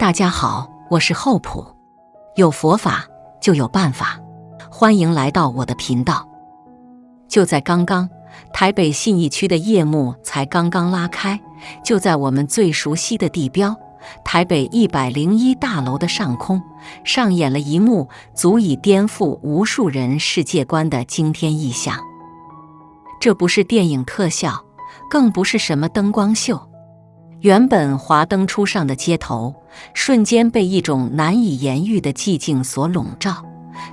大家好，我是厚朴，有佛法就有办法，欢迎来到我的频道。就在刚刚，台北信义区的夜幕才刚刚拉开，就在我们最熟悉的地标台北101大楼的上空，上演了一幕足以颠覆无数人世界观的惊天异象。这不是电影特效，更不是什么灯光秀。原本华灯初上的街头，瞬间被一种难以言喻的寂静所笼罩，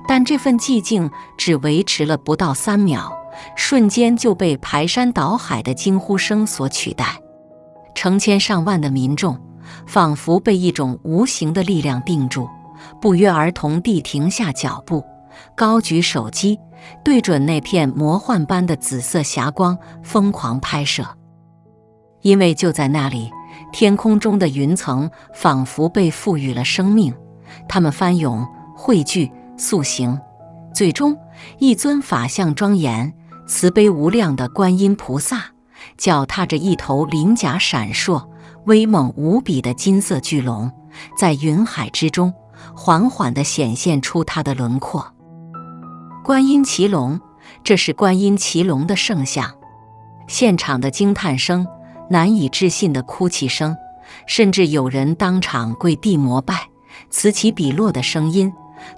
但这份寂静只维持了不到3秒，瞬间就被排山倒海的惊呼声所取代。成千上万的民众仿佛被一种无形的力量定住，不约而同地停下脚步，高举手机，对准那片魔幻般的紫色霞光疯狂拍摄。因为就在那里，天空中的云层仿佛被赋予了生命，它们翻涌、汇聚、塑形，最终一尊法相庄严、慈悲无量的观音菩萨，脚踏着一头鳞甲闪烁、威猛无比的金色巨龙，在云海之中缓缓地显现出它的轮廓。观音骑龙，这是观音骑龙的圣像。现场的惊叹声、难以置信的哭泣声，甚至有人当场跪地膜拜，此起彼落的声音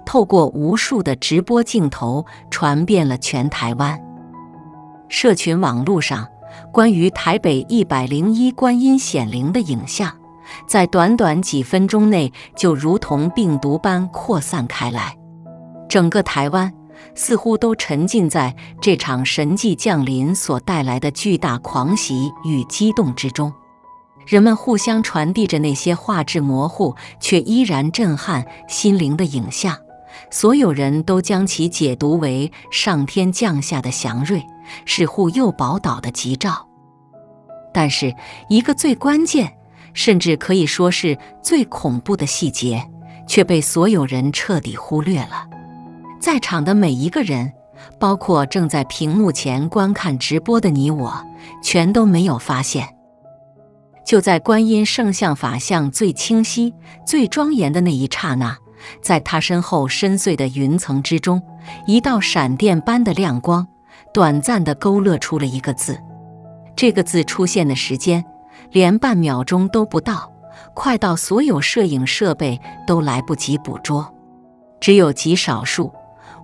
透过无数的直播镜头传遍了全台湾。社群网络上关于台北101观音显灵的影像，在短短几分钟内就如同病毒般扩散开来，整个台湾似乎都沉浸在这场神迹降临所带来的巨大狂喜与激动之中。人们互相传递着那些画质模糊却依然震撼心灵的影像，所有人都将其解读为上天降下的祥瑞，是护佑宝岛的吉兆。但是一个最关键，甚至可以说是最恐怖的细节，却被所有人彻底忽略了。在场的每一个人，包括正在屏幕前观看直播的你我，全都没有发现。就在观音圣像法相最清晰、最庄严的那一刹那，在他身后深邃的云层之中，一道闪电般的亮光短暂地勾勒出了一个字。这个字出现的时间连半秒钟都不到，快到所有摄影设备都来不及捕捉。只有极少数，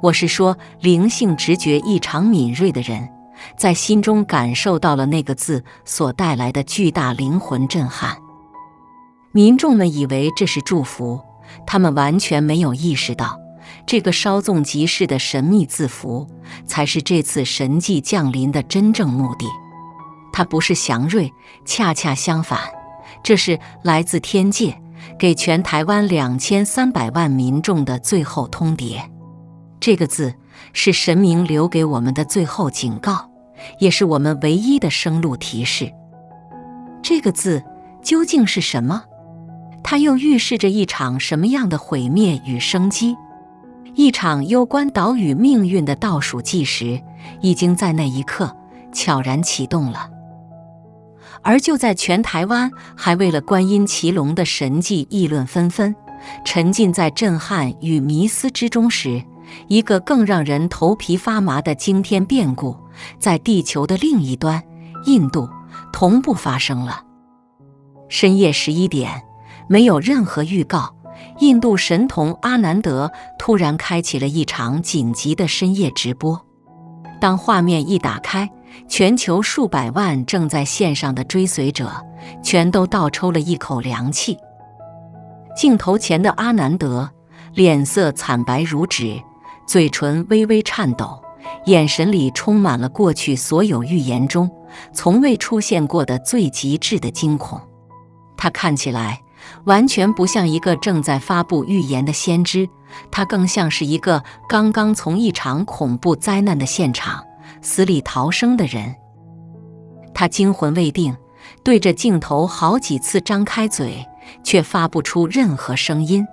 我是说灵性直觉异常敏锐的人，在心中感受到了那个字所带来的巨大灵魂震撼。民众们以为这是祝福，他们完全没有意识到，这个稍纵即逝的神秘字符才是这次神迹降临的真正目的。它不是祥瑞，恰恰相反，这是来自天界，给全台湾2300万民众的最后通牒。这个字是神明留给我们的最后警告，也是我们唯一的生路提示。这个字究竟是什么？它又预示着一场什么样的毁灭与生机？一场攸关岛屿命运的倒数计时，已经在那一刻悄然启动了。而就在全台湾还为了观音骑龙的神迹议论纷纷，沉浸在震撼与迷思之中时，一个更让人头皮发麻的惊天变故在地球的另一端，印度同步发生了。深夜11点，没有任何预告，印度神童阿南德突然开启了一场紧急的深夜直播。当画面一打开，全球数百万正在线上的追随者全都倒抽了一口凉气。镜头前的阿南德脸色惨白如纸，嘴唇微微颤抖，眼神里充满了过去所有预言中从未出现过的最极致的惊恐。他看起来完全不像一个正在发布预言的先知，他更像是一个刚刚从一场恐怖灾难的现场死里逃生的人。他惊魂未定，对着镜头好几次张开嘴，却发不出任何声音。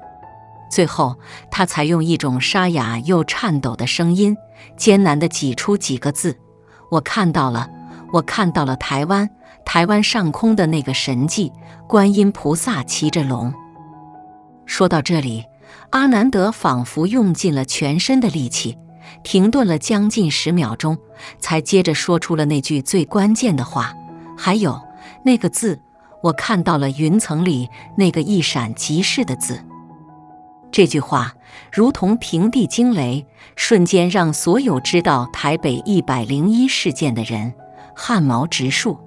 最后，他才用一种沙哑又颤抖的声音，艰难地挤出几个字：我看到了，我看到了台湾上空的那个神迹，观音菩萨骑着龙。说到这里，阿南德仿佛用尽了全身的力气，停顿了将近10秒钟，才接着说出了那句最关键的话：还有那个字，我看到了云层里那个一闪即逝的字。这句话如同平地惊雷，瞬间让所有知道台北101事件的人汗毛直竖。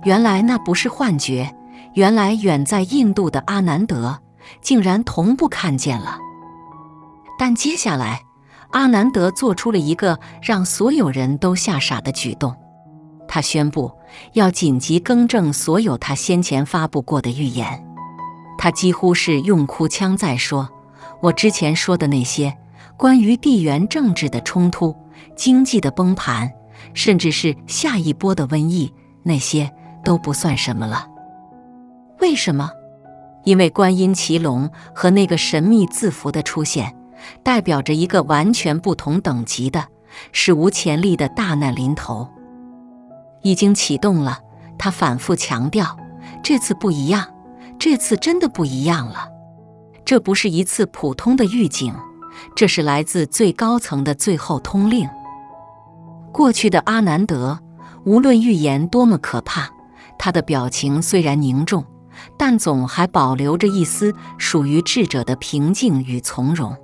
原来那不是幻觉，原来远在印度的阿南德竟然同步看见了。但接下来，阿南德做出了一个让所有人都吓傻的举动，他宣布要紧急更正所有他先前发布过的预言。他几乎是用哭腔在说，我之前说的那些关于地缘政治的冲突、经济的崩盘，甚至是下一波的瘟疫，那些都不算什么了。为什么？因为观音骑龙和那个神秘字符的出现，代表着一个完全不同等级的、史无前例的大难临头。已经启动了，他反复强调，这次不一样，这次真的不一样了。这不是一次普通的预警，这是来自最高层的最后通令。过去的阿南德，无论预言多么可怕，他的表情虽然凝重，但总还保留着一丝属于智者的平静与从容。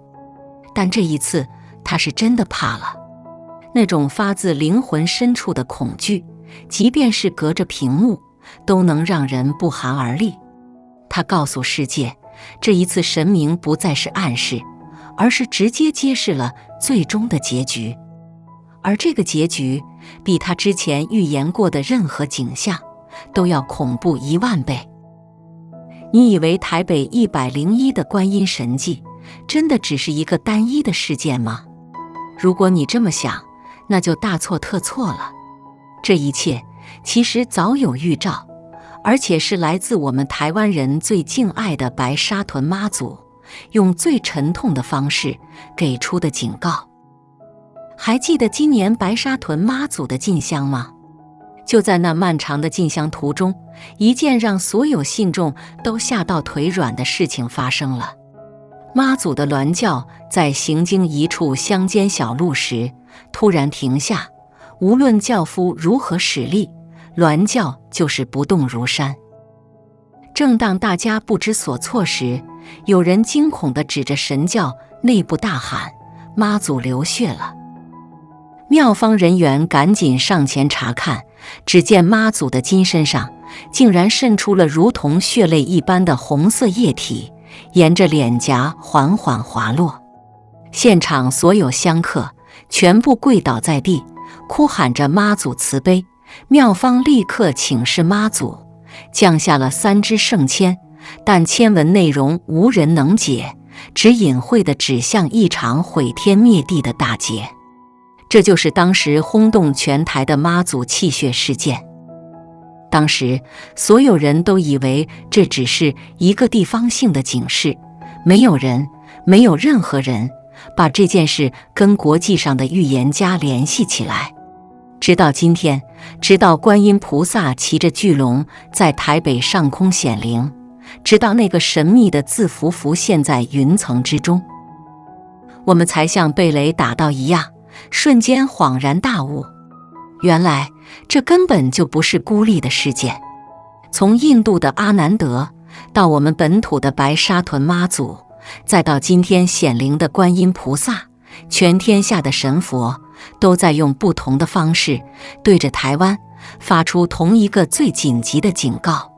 但这一次，他是真的怕了，那种发自灵魂深处的恐惧，即便是隔着屏幕，都能让人不寒而栗。他告诉世界，这一次神明不再是暗示，而是直接揭示了最终的结局。而这个结局，比他之前预言过的任何景象都要恐怖10000倍。你以为台北101的观音神迹真的只是一个单一的事件吗？如果你这么想，那就大错特错了。这一切其实早有预兆，而且是来自我们台湾人最敬爱的白沙屯妈祖，用最沉痛的方式给出的警告。还记得今年白沙屯妈祖的进香吗？就在那漫长的进香途中，一件让所有信众都吓到腿软的事情发生了。妈祖的銮轿在行经一处乡间小路时，突然停下，无论轿夫如何使力，銮轿就是不动如山。正当大家不知所措时，有人惊恐地指着神轿内部大喊：妈祖流血了！庙方人员赶紧上前查看，只见妈祖的金身上竟然渗出了如同血泪一般的红色液体，沿着脸颊缓缓滑落。现场所有香客全部跪倒在地，哭喊着妈祖慈悲。庙方立刻请示妈祖，降下了3支圣签，但签文内容无人能解，只隐晦地指向一场毁天灭地的大劫。这就是当时轰动全台的妈祖泣血事件。当时所有人都以为这只是一个地方性的警示，没有任何人把这件事跟国际上的预言家联系起来。直到今天，直到观音菩萨骑着巨龙在台北上空显灵，直到那个神秘的字符浮现在云层之中，我们才像被雷打到一样，瞬间恍然大悟，原来这根本就不是孤立的事件。从印度的阿南德，到我们本土的白沙屯妈祖，再到今天显灵的观音菩萨，全天下的神佛都在用不同的方式对着台湾发出同一个最紧急的警告。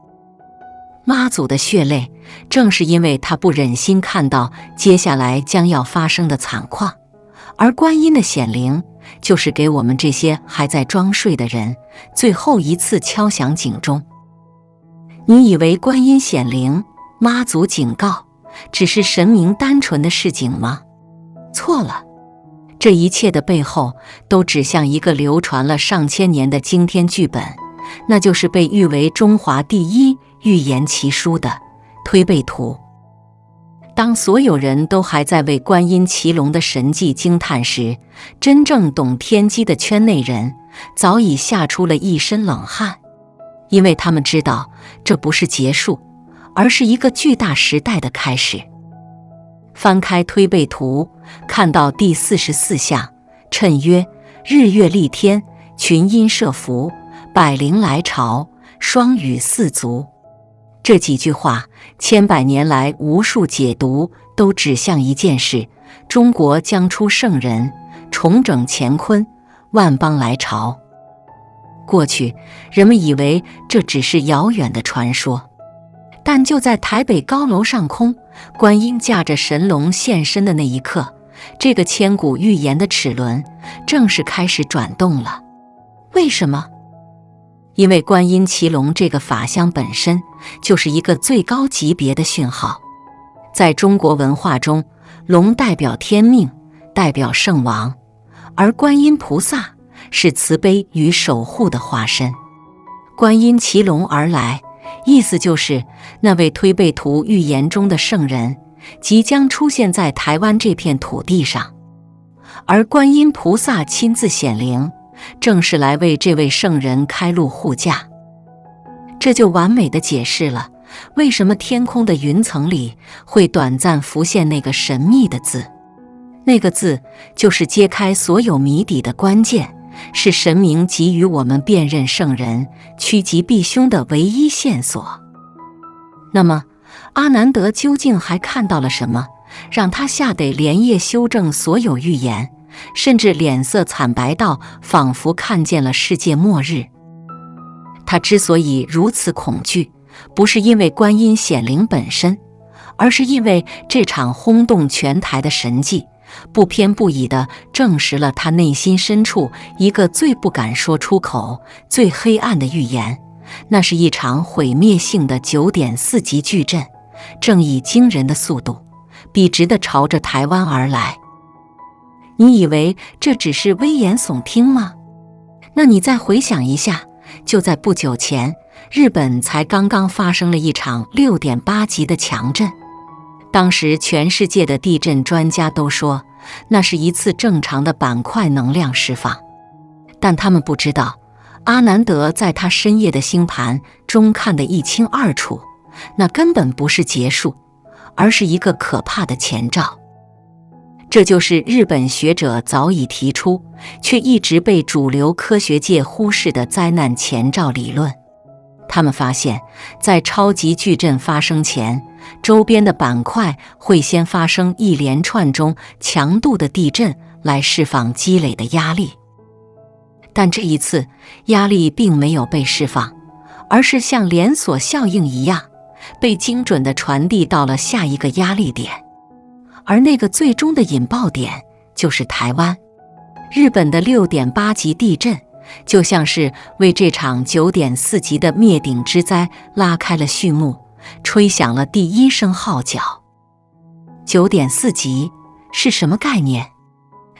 妈祖的血泪，正是因为他不忍心看到接下来将要发生的惨况，而观音的显灵，就是给我们这些还在装睡的人最后一次敲响警钟。你以为观音显灵、妈祖警告只是神明单纯的示警吗？错了，这一切的背后都指向一个流传了上千年的惊天剧本，那就是被誉为中华第一预言奇书的《推背图》。当所有人都还在为观音骑龙的神迹惊叹时，真正懂天机的圈内人早已吓出了一身冷汗，因为他们知道这不是结束，而是一个巨大时代的开始。翻开推背图，看到第44象，谶曰：日月丽天，群阴设伏，百灵来朝，双羽四足。这几句话，千百年来无数解读都指向一件事：中国将出圣人，重整乾坤，万邦来朝。过去，人们以为这只是遥远的传说，但就在台北高楼上空，观音驾着神龙现身的那一刻，这个千古预言的齿轮正式开始转动了。为什么？因为观音骑龙这个法相本身就是一个最高级别的讯号。在中国文化中，龙代表天命，代表圣王，而观音菩萨是慈悲与守护的化身。观音骑龙而来，意思就是那位推背图预言中的圣人即将出现在台湾这片土地上，而观音菩萨亲自显灵，正是来为这位圣人开路护驾。这就完美地解释了为什么天空的云层里会短暂浮现那个神秘的字。那个字就是揭开所有谜底的关键，是神明给予我们辨认圣人、趋吉避凶的唯一线索。那么，阿难德究竟还看到了什么，让他吓得连夜修正所有预言，甚至脸色惨白到仿佛看见了世界末日？他之所以如此恐惧，不是因为观音显灵本身，而是因为这场轰动全台的神迹不偏不倚地证实了他内心深处一个最不敢说出口、最黑暗的预言，那是一场毁灭性的9.4级巨震，正以惊人的速度笔直地朝着台湾而来。你以为这只是危言耸听吗？那你再回想一下，就在不久前，日本才刚刚发生了一场6.8级的强震。当时全世界的地震专家都说，那是一次正常的板块能量释放，但他们不知道，阿南德在他深夜的星盘中看得一清二楚，那根本不是结束，而是一个可怕的前兆。这就是日本学者早已提出，却一直被主流科学界忽视的灾难前兆理论。他们发现，在超级巨震发生前，周边的板块会先发生一连串中强度的地震，来释放积累的压力。但这一次，压力并没有被释放，而是像连锁效应一样，被精准地传递到了下一个压力点。而那个最终的引爆点就是台湾。日本的6.8级地震就像是为这场9.4级的灭顶之灾拉开了序幕，吹响了第一声号角。9.4级是什么概念？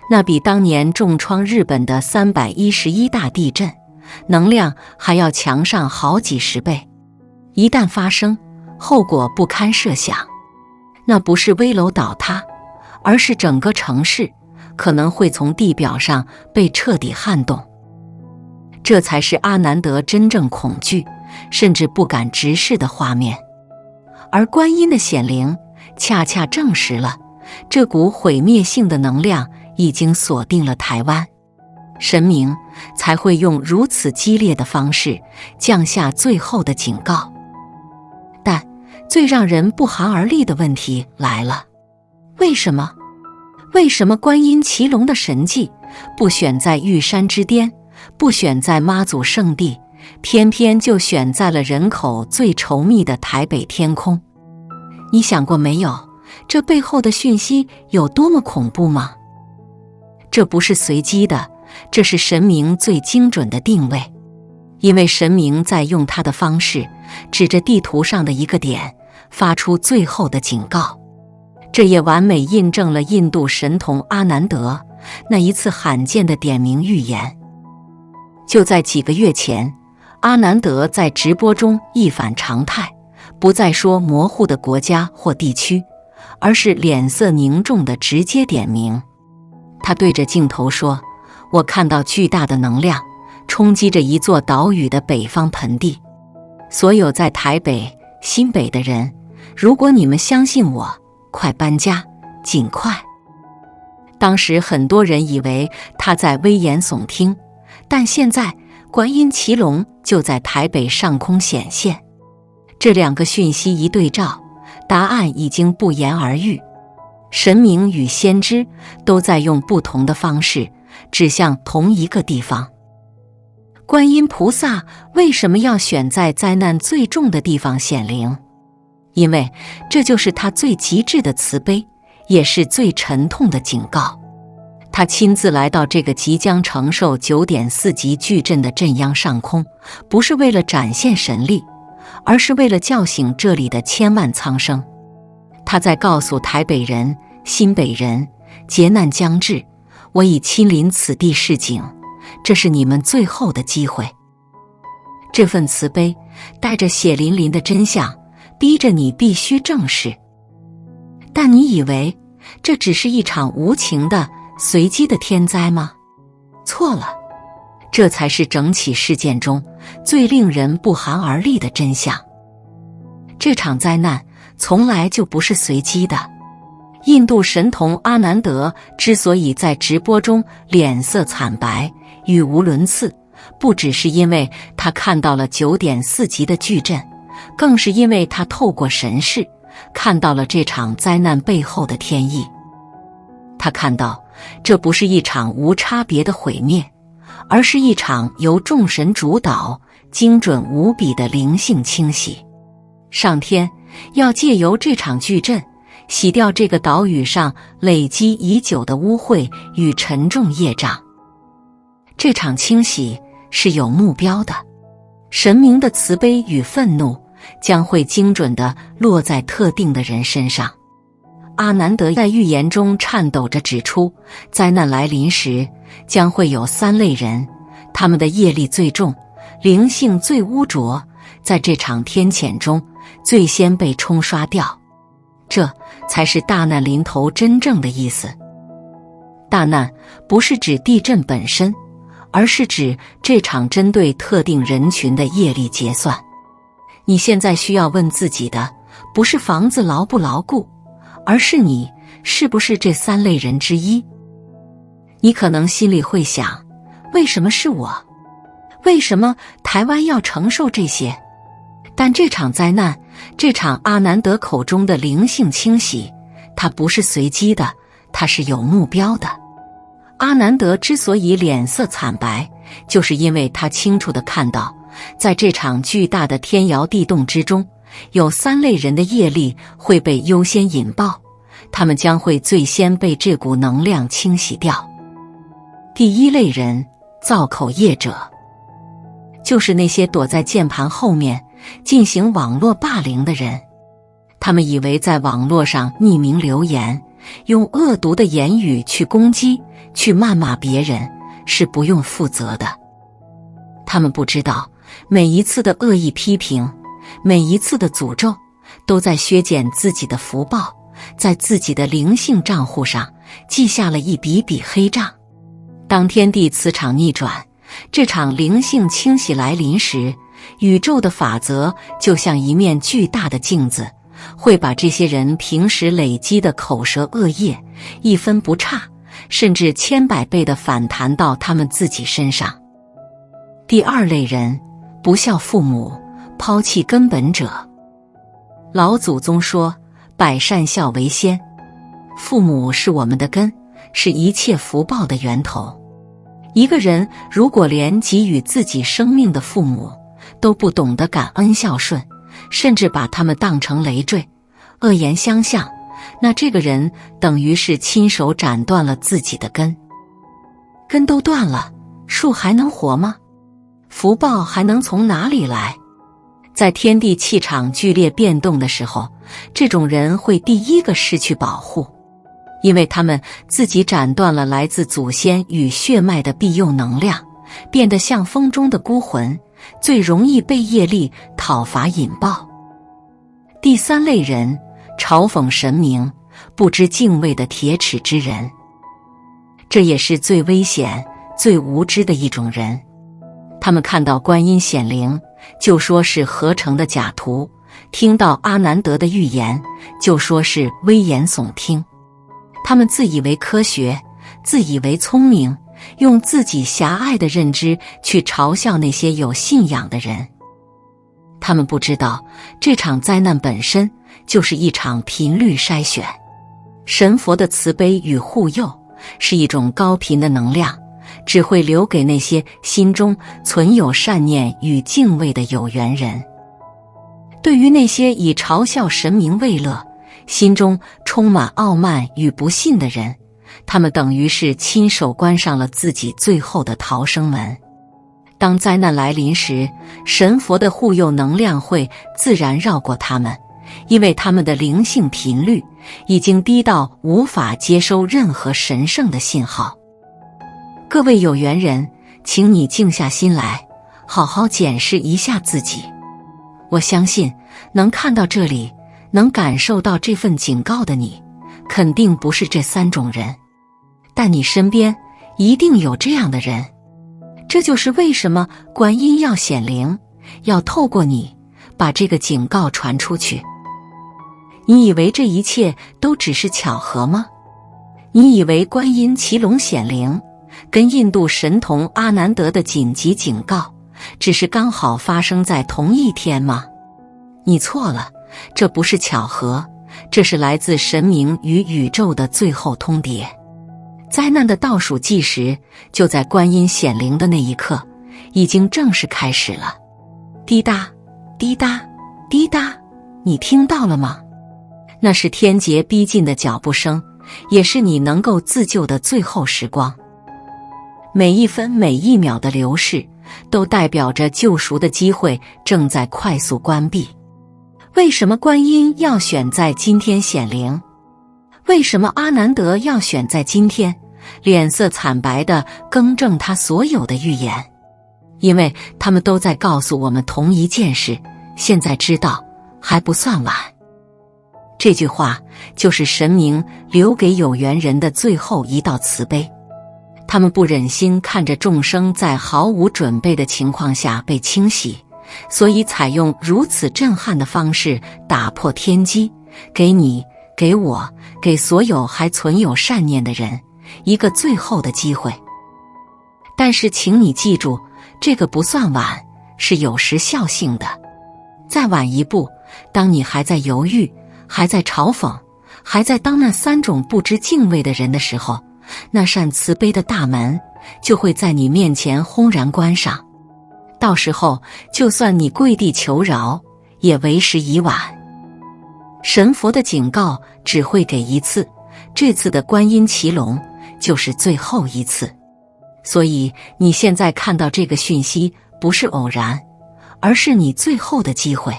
那比当年重创日本的311大地震能量还要强上好几十倍。一旦发生，后果不堪设想。那不是危楼倒塌，而是整个城市可能会从地表上被彻底撼动。这才是阿南德真正恐惧，甚至不敢直视的画面。而观音的显灵恰恰证实了，这股毁灭性的能量已经锁定了台湾，神明才会用如此激烈的方式降下最后的警告。但最让人不寒而栗的问题来了，为什么？为什么观音骑龙的神迹不选在玉山之巅，不选在妈祖圣地，偏偏就选在了人口最稠密的台北天空？你想过没有，这背后的讯息有多么恐怖吗？这不是随机的，这是神明最精准的定位。因为神明在用他的方式，指着地图上的一个点，发出最后的警告。这也完美印证了印度神童阿南德那一次罕见的点名预言。就在几个月前，阿南德在直播中一反常态，不再说模糊的国家或地区，而是脸色凝重地直接点名。他对着镜头说：“我看到巨大的能量冲击着一座岛屿的北方盆地。所有在台北、新北的人，如果你们相信我，快搬家，尽快。当时很多人以为他在危言耸听，但现在观音骑龙就在台北上空显现。这两个讯息一对照，答案已经不言而喻。神明与先知都在用不同的方式指向同一个地方。观音菩萨为什么要选在灾难最重的地方显灵？因为这就是他最极致的慈悲，也是最沉痛的警告。他亲自来到这个即将承受 9.4 级巨震的震央上空，不是为了展现神力，而是为了叫醒这里的千万苍生。他在告诉台北人、新北人，劫难将至，我已亲临此地示警，这是你们最后的机会。这份慈悲带着血淋淋的真相，逼着你必须正视。但你以为这只是一场无情的、随机的天灾吗？错了，这才是整起事件中最令人不寒而栗的真相。这场灾难从来就不是随机的。印度神童阿南德之所以在直播中脸色惨白、语无伦次，不只是因为他看到了 9.4 级的巨震，更是因为他透过神视看到了这场灾难背后的天意。他看到这不是一场无差别的毁灭，而是一场由众神主导、精准无比的灵性清洗。上天要借由这场巨震洗掉这个岛屿上累积已久的污秽与沉重业障。这场清洗是有目标的，神明的慈悲与愤怒将会精准地落在特定的人身上。阿南德在预言中颤抖着指出，灾难来临时将会有3类人，他们的业力最重，灵性最污浊，在这场天谴中最先被冲刷掉。这才是大难临头真正的意思。大难不是指地震本身，而是指这场针对特定人群的业力结算。你现在需要问自己的，不是房子牢不牢固，而是你是不是这3类人之一。你可能心里会想，为什么是我？为什么台湾要承受这些？但这场灾难，这场阿南德口中的灵性清洗，它不是随机的，它是有目标的。阿南德之所以脸色惨白，就是因为他清楚地看到，在这场巨大的天摇地动之中，有3类人的业力会被优先引爆，他们将会最先被这股能量清洗掉。第1类人，造口业者，就是那些躲在键盘后面进行网络霸凌的人。他们以为在网络上匿名留言，用恶毒的言语去攻击、去谩骂别人，是不用负责的。他们不知道，每一次的恶意批评，每一次的诅咒，都在削减自己的福报，在自己的灵性账户上记下了一笔笔黑账。当天地磁场逆转，这场灵性清洗来临时，宇宙的法则就像一面巨大的镜子，会把这些人平时累积的口舌恶业一分不差，甚至千百倍地反弹到他们自己身上。第2类人，不孝父母，抛弃根本者。老祖宗说，百善孝为先，父母是我们的根，是一切福报的源头。一个人如果连给予自己生命的父母都不懂得感恩孝顺，甚至把他们当成累赘，恶言相向，那这个人等于是亲手斩断了自己的根。根都断了，树还能活吗？福报还能从哪里来？在天地气场剧烈变动的时候，这种人会第一个失去保护，因为他们自己斩断了来自祖先与血脉的庇佑能量，变得像风中的孤魂，最容易被业力讨伐引爆。第3类人，嘲讽神明，不知敬畏的铁齿之人。这也是最危险、最无知的一种人。他们看到观音显灵，就说是合成的假图；听到阿南德的预言，就说是危言耸听。他们自以为科学，自以为聪明，用自己狭隘的认知去嘲笑那些有信仰的人。他们不知道，这场灾难本身就是一场频率筛选。神佛的慈悲与护佑是一种高频的能量，只会留给那些心中存有善念与敬畏的有缘人。对于那些以嘲笑神明为乐，心中充满傲慢与不信的人，他们等于是亲手关上了自己最后的逃生门。当灾难来临时，神佛的护佑能量会自然绕过他们，因为他们的灵性频率已经低到无法接收任何神圣的信号。各位有缘人，请你静下心来，好好检视一下自己。我相信能看到这里，能感受到这份警告的你，肯定不是这3种人，但你身边一定有这样的人。这就是为什么观音要显灵，要透过你把这个警告传出去。你以为这一切都只是巧合吗？你以为观音骑龙显灵跟印度神童阿南德的紧急警告只是刚好发生在同一天吗？你错了，这不是巧合，这是来自神明与宇宙的最后通牒。灾难的倒数计时就在观音显灵的那一刻，已经正式开始了。滴答，滴答，滴答，你听到了吗？那是天劫逼近的脚步声，也是你能够自救的最后时光。每一分每一秒的流逝，都代表着救赎的机会正在快速关闭。为什么观音要选在今天显灵？为什么阿南德要选在今天，脸色惨白地更正他所有的预言？因为他们都在告诉我们同一件事，现在知道还不算晚。这句话就是神明留给有缘人的最后一道慈悲。他们不忍心看着众生在毫无准备的情况下被清洗，所以采用如此震撼的方式打破天机，给你，给我，给所有还存有善念的人一个最后的机会。但是请你记住，这个不算晚，是有时效性的。再晚一步，当你还在犹豫，还在嘲讽，还在当那3种不知敬畏的人的时候，那扇慈悲的大门就会在你面前轰然关上。到时候就算你跪地求饶，也为时已晚。神佛的警告只会给一次，这次的观音骑龙就是最后一次。所以你现在看到这个讯息不是偶然，而是你最后的机会。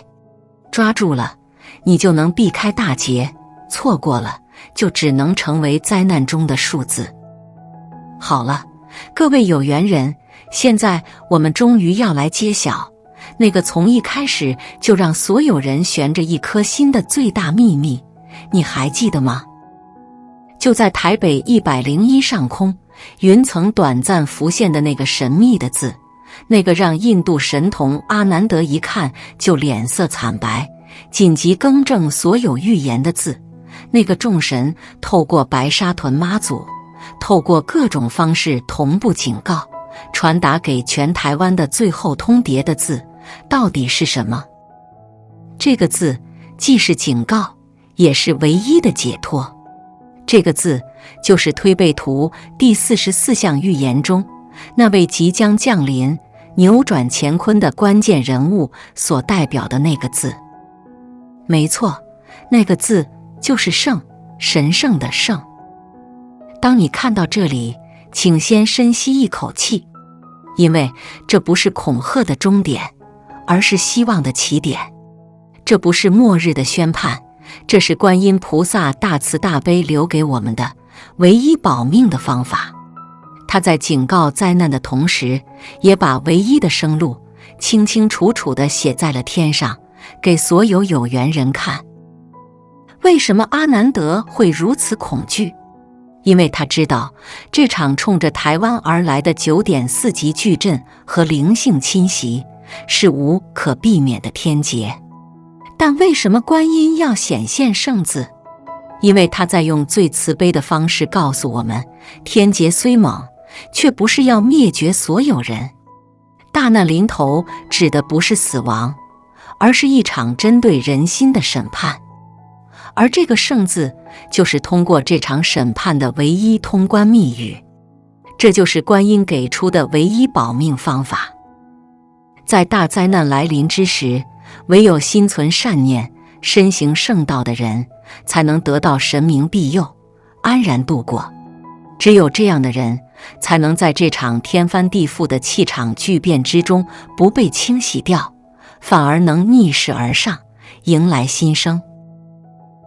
抓住了，你就能避开大劫；错过了，就只能成为灾难中的数字。好了，各位有缘人，现在我们终于要来揭晓那个从一开始就让所有人悬着一颗心的最大秘密，你还记得吗？就在台北101上空，云层短暂浮现的那个神秘的字，那个让印度神童阿南德一看就脸色惨白，紧急更正所有预言的字，那个众神透过白沙屯妈祖，透过各种方式同步警告，传达给全台湾的最后通牒的字，到底是什么？这个字既是警告，也是唯一的解脱。这个字就是推背图第44项预言中那位即将降临扭转乾坤的关键人物所代表的那个字。没错，那个字就是圣，神圣的圣。当你看到这里，请先深吸一口气，因为这不是恐吓的终点，而是希望的起点。这不是末日的宣判，这是观音菩萨大慈大悲留给我们的唯一保命的方法。他在警告灾难的同时，也把唯一的生路清清楚楚地写在了天上，给所有有缘人看。为什么阿南德会如此恐惧？因为他知道这场冲着台湾而来的9.4级巨震和灵性侵袭是无可避免的天劫。但为什么观音要显现圣字？因为他在用最慈悲的方式告诉我们，天劫虽猛，却不是要灭绝所有人。大难临头指的不是死亡，而是一场针对人心的审判。而这个圣字，就是通过这场审判的唯一通关密语。这就是观音给出的唯一保命方法。在大灾难来临之时，唯有心存善念、身行圣道的人，才能得到神明庇佑，安然度过。只有这样的人，才能在这场天翻地覆的气场巨变之中不被清洗掉，反而能逆势而上，迎来新生。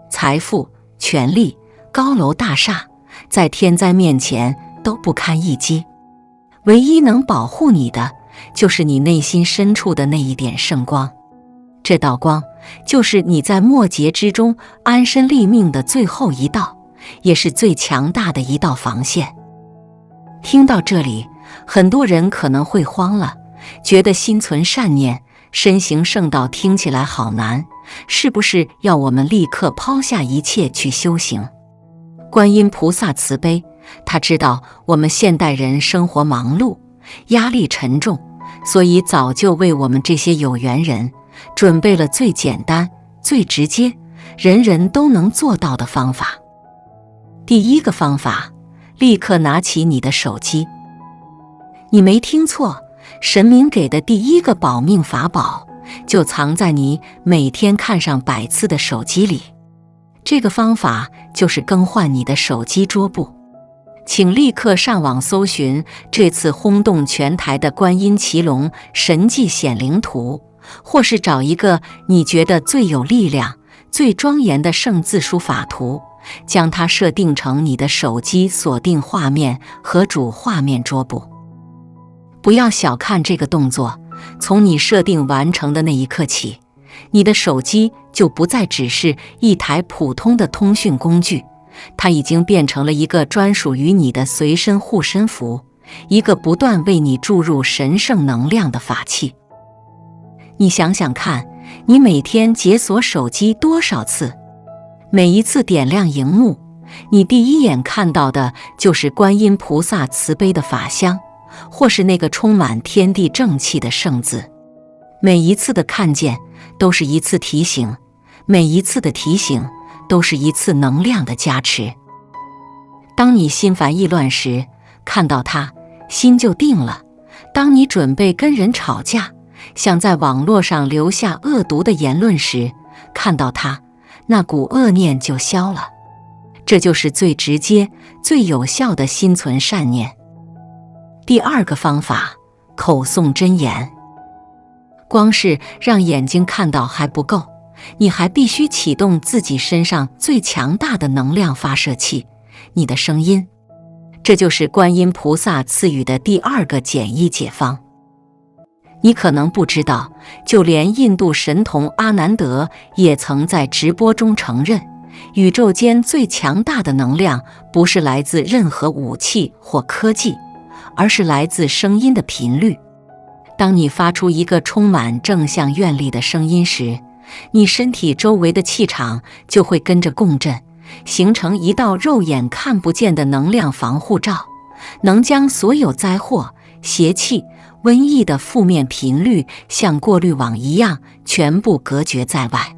财富、权力、高楼大厦，在天灾面前都不堪一击。唯一能保护你的，就是你内心深处的那一点圣光。这道光，就是你在末劫之中安身立命的最后一道，也是最强大的一道防线。听到这里，很多人可能会慌了，觉得心存善念、身行圣道听起来好难，是不是要我们立刻抛下一切去修行？观音菩萨慈悲，他知道我们现代人生活忙碌，压力沉重，所以早就为我们这些有缘人准备了最简单、最直接、人人都能做到的方法。第一个方法，立刻拿起你的手机。你没听错，神明给的第一个保命法宝，就藏在你每天看上100次的手机里。这个方法就是更换你的手机桌布。请立刻上网搜寻这次轰动全台的观音骑龙神迹显灵图，或是找一个你觉得最有力量、最庄严的圣字书法图，将它设定成你的手机锁定画面和主画面桌布。不要小看这个动作，从你设定完成的那一刻起，你的手机就不再只是一台普通的通讯工具，它已经变成了一个专属于你的随身护身符，一个不断为你注入神圣能量的法器。你想想看，你每天解锁手机多少次？每一次点亮荧幕，你第一眼看到的就是观音菩萨慈悲的法香，或是那个充满天地正气的圣字。每一次的看见都是一次提醒，每一次的提醒都是一次能量的加持。当你心烦意乱时，看到它，心就定了。当你准备跟人吵架，想在网络上留下恶毒的言论时，看到它，那股恶念就消了。这就是最直接、最有效的心存善念。第二个方法，口诵真言。光是让眼睛看到还不够，你还必须启动自己身上最强大的能量发射器，你的声音。这就是观音菩萨赐予的第二个简易解方。你可能不知道，就连印度神童阿南德也曾在直播中承认，宇宙间最强大的能量不是来自任何武器或科技，而是来自声音的频率。当你发出一个充满正向愿力的声音时，你身体周围的气场就会跟着共振，形成一道肉眼看不见的能量防护罩，能将所有灾祸、邪气、瘟疫的负面频率像过滤网一样全部隔绝在外。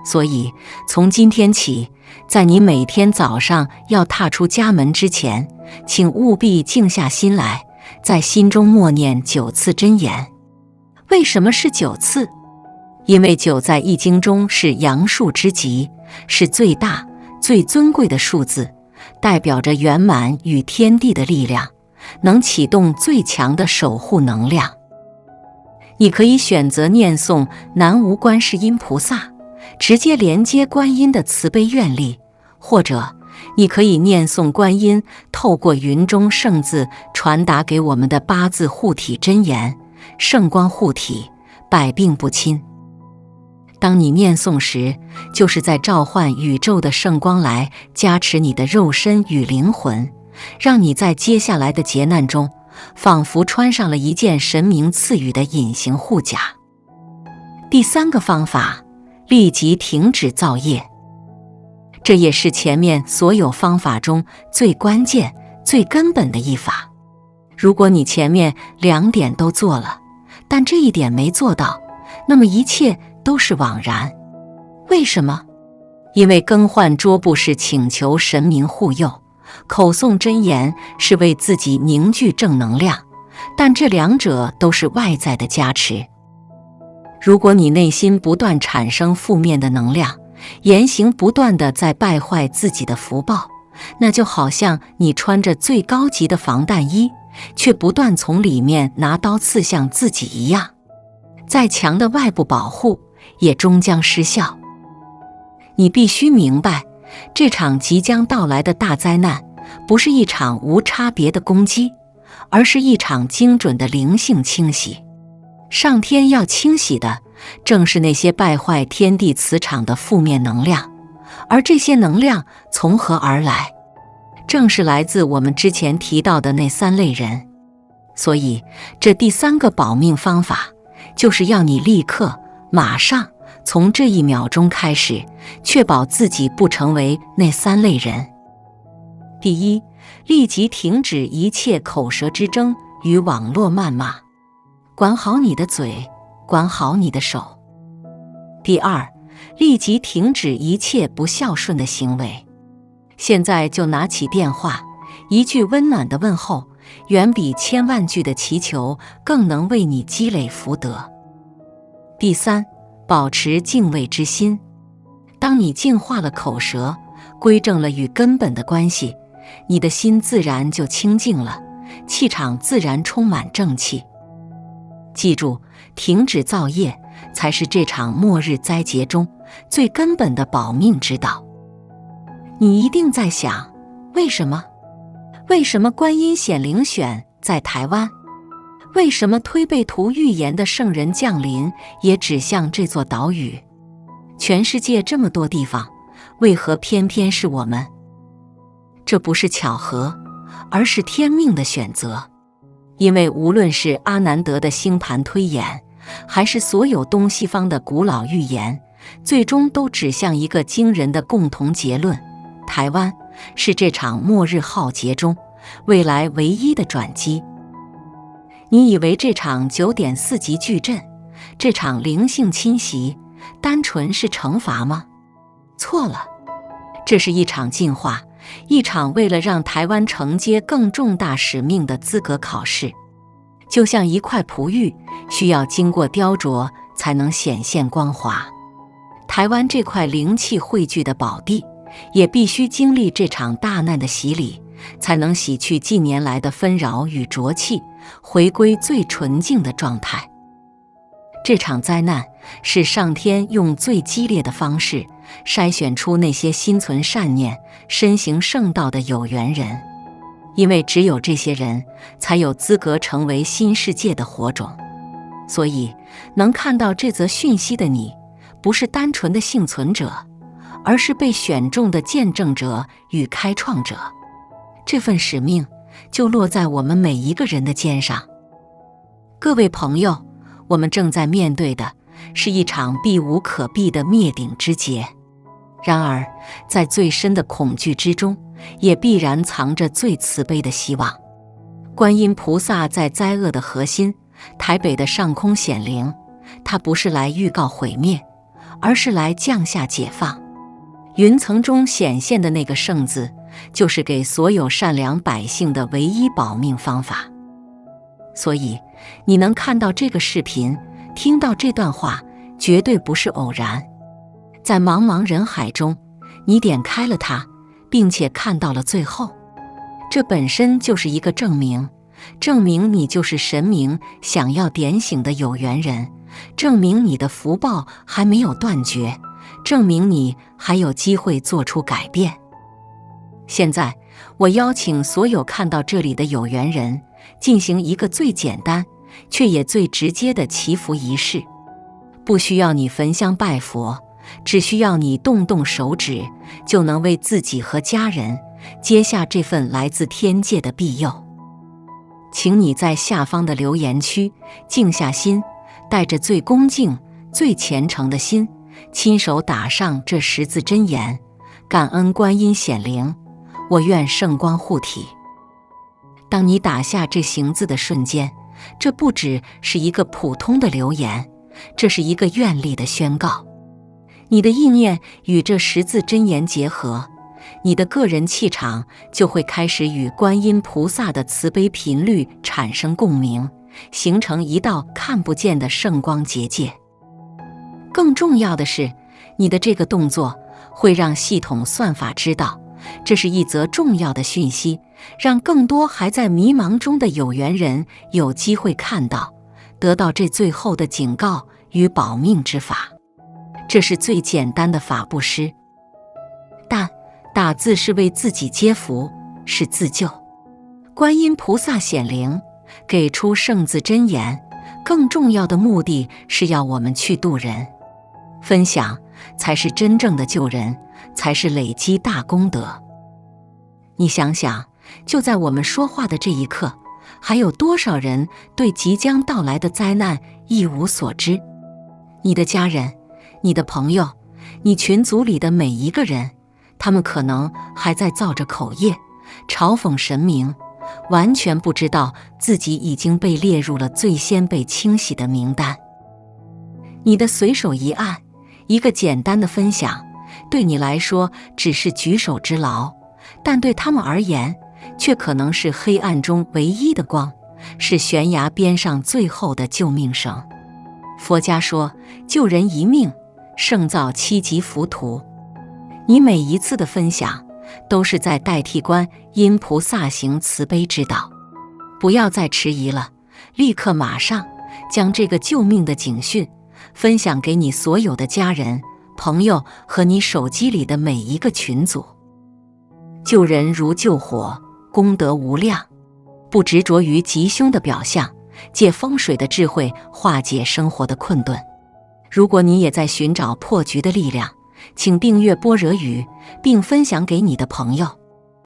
所以，从今天起，在你每天早上要踏出家门之前，请务必静下心来，在心中默念9次真言。为什么是9次？因为9在易经中是阳数之极，是最大、最尊贵的数字，代表着圆满与天地的力量，能启动最强的守护能量。你可以选择念诵南无观世音菩萨，直接连接观音的慈悲愿力，或者你可以念诵观音透过云中圣字传达给我们的8字护体真言：圣光护体，百病不侵。当你念诵时，就是在召唤宇宙的圣光来加持你的肉身与灵魂，让你在接下来的劫难中，仿佛穿上了一件神明赐予的隐形护甲。第三个方法，立即停止造业。这也是前面所有方法中最关键、最根本的一法。如果你前面2点都做了，但这一点没做到，那么一切都是枉然。为什么？因为更换桌布是请求神明护佑，口诵真言是为自己凝聚正能量，但这2者都是外在的加持。如果你内心不断产生负面的能量，言行不断地在败坏自己的福报，那就好像你穿着最高级的防弹衣，却不断从里面拿刀刺向自己一样。再强的外部保护也终将失效。你必须明白，这场即将到来的大灾难不是一场无差别的攻击，而是一场精准的灵性清洗。上天要清洗的正是那些败坏天地磁场的负面能量，而这些能量从何而来？正是来自我们之前提到的那3类人。所以这第3个保命方法，就是要你立刻马上从这1秒钟开始，确保自己不成为那3类人。第一，立即停止一切口舌之争与网络谩骂，管好你的嘴，管好你的手。第二，立即停止一切不孝顺的行为。现在就拿起电话，一句温暖的问候，远比千万句的祈求更能为你积累福德。第三，保持敬畏之心。当你净化了口舌，归正了与根本的关系，你的心自然就清净了，气场自然充满正气。记住，停止造业才是这场末日灾劫中最根本的保命之道。你一定在想，为什么？为什么观音显灵选在台湾？为什么推背图预言的圣人降临也指向这座岛屿？全世界这么多地方，为何偏偏是我们？这不是巧合，而是天命的选择。因为无论是阿南德的星盘推演，还是所有东西方的古老预言，最终都指向一个惊人的共同结论：台湾是这场末日浩劫中未来唯一的转机。你以为这场9.4级巨震，这场灵性侵袭，单纯是惩罚吗？错了，这是一场进化，一场为了让台湾承接更重大使命的资格考试。就像一块璞玉，需要经过雕琢才能显现光华。台湾这块灵气汇聚的宝地，也必须经历这场大难的洗礼，才能洗去近年来的纷扰与浊气，回归最纯净的状态。这场灾难是上天用最激烈的方式筛选出那些心存善念、身行圣道的有缘人，因为只有这些人才有资格成为新世界的火种。所以，能看到这则讯息的你，不是单纯的幸存者，而是被选中的见证者与开创者。这份使命就落在我们每一个人的肩上。各位朋友，我们正在面对的是一场避无可避的灭顶之劫。然而，在最深的恐惧之中，也必然藏着最慈悲的希望。观音菩萨在灾厄的核心，台北的上空显灵，它不是来预告毁灭，而是来降下解放。云层中显现的那个圣字，就是给所有善良百姓的唯一保命方法。所以，你能看到这个视频，听到这段话，绝对不是偶然。在茫茫人海中，你点开了它，并且看到了最后，这本身就是一个证明，证明你就是神明想要点醒的有缘人，证明你的福报还没有断绝，证明你还有机会做出改变。现在，我邀请所有看到这里的有缘人，进行一个最简单，却也最直接的祈福仪式。不需要你焚香拜佛，只需要你动动手指，就能为自己和家人接下这份来自天界的庇佑。请你在下方的留言区静下心，带着最恭敬、最虔诚的心，亲手打上这10字真言，感恩观音显灵，我愿圣光护体。当你打下这行字的瞬间，这不只是一个普通的留言，这是一个愿力的宣告。你的意念与这10字真言结合，你的个人气场就会开始与观音菩萨的慈悲频率产生共鸣，形成一道看不见的圣光结界。更重要的是，你的这个动作会让系统算法知道，这是一则重要的讯息，让更多还在迷茫中的有缘人有机会看到，得到这最后的警告与保命之法。这是最简单的法布施，但打字是为自己接福，是自救。观音菩萨显灵，给出圣字真言，更重要的目的是要我们去度人。分享才是真正的救人，才是累积大功德。你想想，就在我们说话的这一刻，还有多少人对即将到来的灾难一无所知？你的家人，你的朋友，你群组里的每一个人，他们可能还在造着口业，嘲讽神明，完全不知道自己已经被列入了最先被清洗的名单。你的随手一按，一个简单的分享，对你来说只是举手之劳，但对他们而言，却可能是黑暗中唯一的光，是悬崖边上最后的救命绳。佛家说，救人一命，胜造7级浮屠。你每一次的分享，都是在代替观音菩萨行慈悲之道。不要再迟疑了，立刻马上将这个救命的警讯分享给你所有的家人、朋友和你手机里的每一个群组。救人如救火，功德无量。不执着于吉凶的表象，借风水的智慧化解生活的困顿。如果你也在寻找破局的力量，请订阅般若语，并分享给你的朋友。